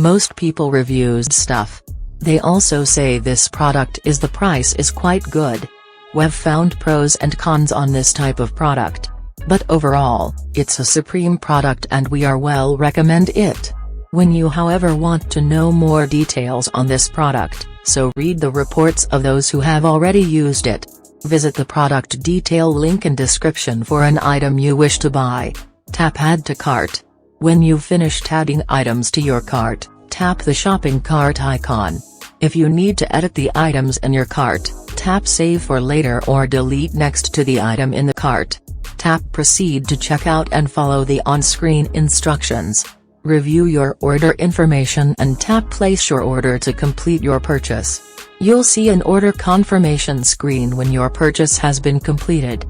Most people reviews stuff. They also say this product is the price is quite good. We've found pros and cons on this type of product. But overall, it's a supreme product and we are well recommend it. When you however want to know more details on this product, so read the reports of those who have already used it. Visit the product detail link in description for an item you wish to buy. Tap add to cart. When you've finished adding items to your cart, tap the shopping cart icon. If you need to edit the items in your cart, tap save for later or delete next to the item in the cart. Tap proceed to checkout and follow the on-screen instructions. Review your order information and tap place your order to complete your purchase. You'll see an order confirmation screen when your purchase has been completed.